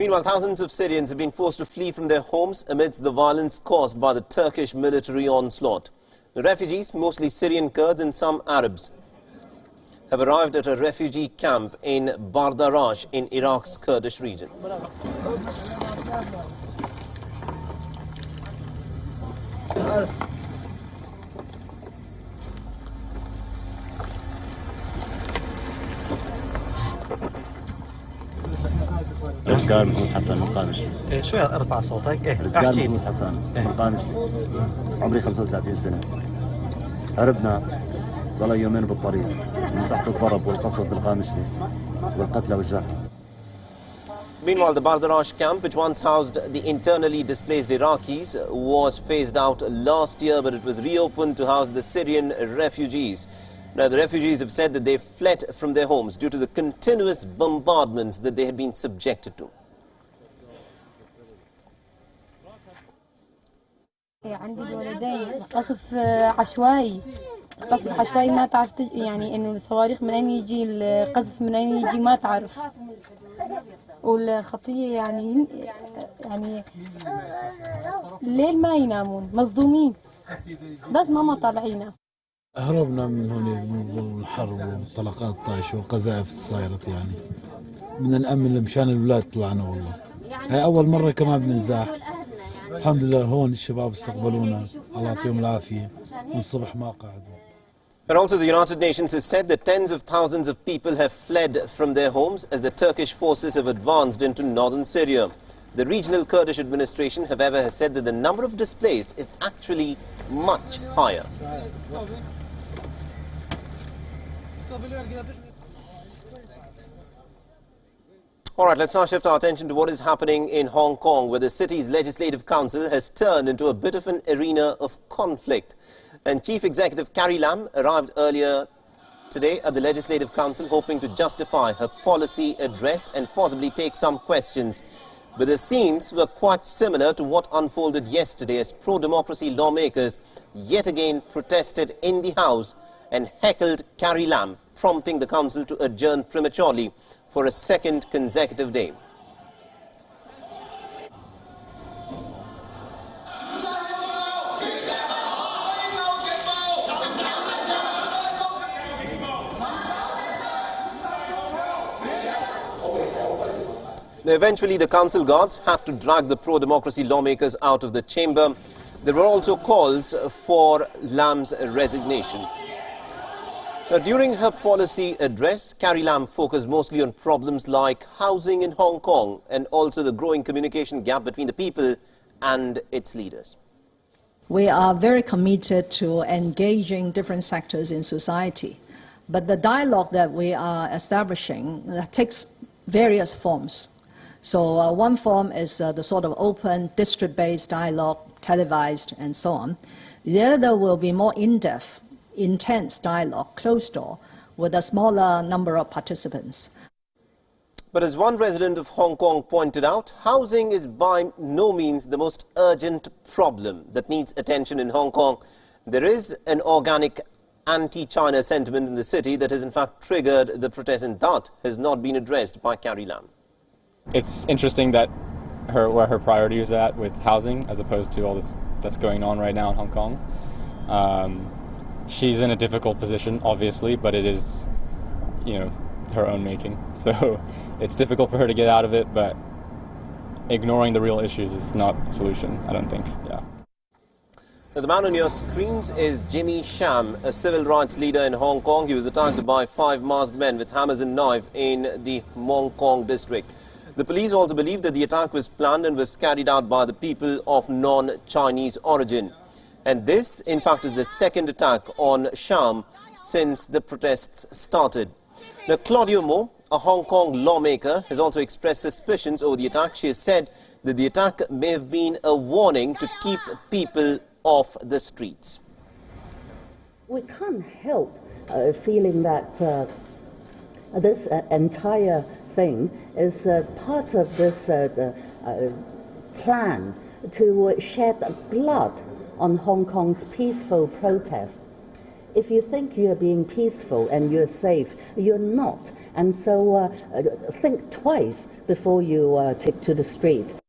Meanwhile, thousands of Syrians have been forced to flee from their homes amidst the violence caused by the Turkish military onslaught. The refugees, mostly Syrian Kurds and some Arabs, have arrived at a refugee camp in Bardarash in Iraq's Kurdish region. رزقان محمود حسن من قامش. شوي ارفع صوتك. رزقان محمود حسن من قامش. عمري 35 سنة. هربنا صار لي يومين بالطريق من تحت الضرب والقصف بالقامشلي والقتلى والجرح. Meanwhile, the Bardarash camp, which once housed the internally displaced Iraqis, was phased out last year, but it was reopened to house the Syrian refugees. Now, the refugees have said that they fled from their homes due to the continuous bombardments that they had been subjected to. عندي الولدين قصف عشوائي ما تعرف يعني انه الصواريخ من اين يجي القذف من اين يجي ما تعرف والخطيه يعني الليل ما ينامون مصدومين بس ماما طالعينا. هربنا من هون من الحرب والطلقات الطايشه والقذائف صايرت يعني بدنا نأمن مشان الأولاد طلعنا والله. هاي أول مرة كمان بننزاح. الحمد لله هون الشباب استقبلونا الله يعطيهم العافية من الصبح ما قعدوا. And also the United Nations has said that tens of thousands of people have fled from their homes as the Turkish forces have advanced into northern Syria. The regional Kurdish administration, however, has said that the number of displaced is actually much higher. All right, let's now shift our attention to what is happening in Hong Kong, where the city's Legislative Council has turned into a bit of an arena of conflict. And Chief Executive Carrie Lam arrived earlier today at the Legislative Council hoping to justify her policy address and possibly take some questions. But the scenes were quite similar to what unfolded yesterday as pro-democracy lawmakers yet again protested in the House and heckled Carrie Lam, prompting the Council to adjourn prematurely for a second consecutive day. Now, eventually, the council guards had to drag the pro-democracy lawmakers out of the chamber. There were also calls for Lam's resignation. Now, during her policy address, Carrie Lam focused mostly on problems like housing in Hong Kong and also the growing communication gap between the people and its leaders. We are very committed to engaging different sectors in society, but the dialogue that we are establishing takes various forms. So one form is the sort of open, district-based dialogue, televised, and so on. The other will be more in-depth, intense dialogue, closed door, with a smaller number of participants. But as one resident of Hong Kong pointed out, housing is by no means the most urgent problem that needs attention in Hong Kong. There is an organic anti-China sentiment in the city that has in fact triggered the protest, and that has not been addressed by Carrie Lam. It's interesting that where her priority is at with housing as opposed to all this that's going on right now in Hong Kong. She's in a difficult position, obviously, but it is, her own making. So it's difficult for her to get out of it, but ignoring the real issues is not the solution, I don't think. Yeah. Now, the man on your screens is Jimmy Sham, a civil rights leader in Hong Kong. He was attacked by 5 masked men with hammers and knives in the Mong Kong district. The police also believe that the attack was planned and was carried out by the people of non-Chinese origin. And this, in fact, is the second attack on Sham since the protests started. Now, Claudia Mo, a Hong Kong lawmaker, has also expressed suspicions over the attack. She has said that the attack may have been a warning to keep people off the streets. We can't help feeling that this entire thing is part of this plan to shed blood on Hong Kong's peaceful protests. If you think you're being peaceful and you're safe, you're not. And so think twice before you take to the street.